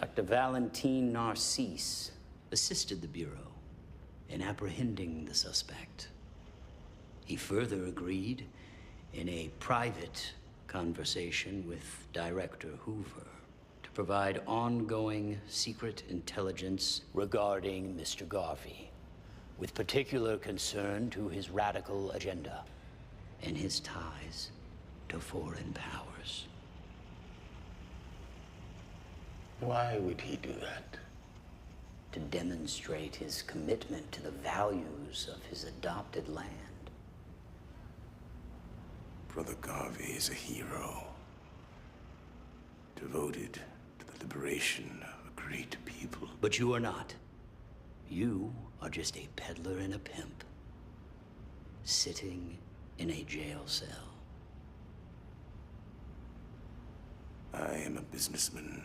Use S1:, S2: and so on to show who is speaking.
S1: Dr. Valentine Narcisse assisted the Bureau in apprehending the suspect. He further agreed in a private conversation with Director Hoover to provide ongoing secret intelligence regarding Mr. Garvey, with particular concern to his radical agenda and his ties to foreign powers.
S2: Why would he do that?
S1: To demonstrate his commitment to the values of his adopted land.
S2: Brother Garvey is a hero, devoted to the liberation of a great people.
S1: But you are not. You are just a peddler and a pimp, sitting in a jail cell.
S2: I am a businessman.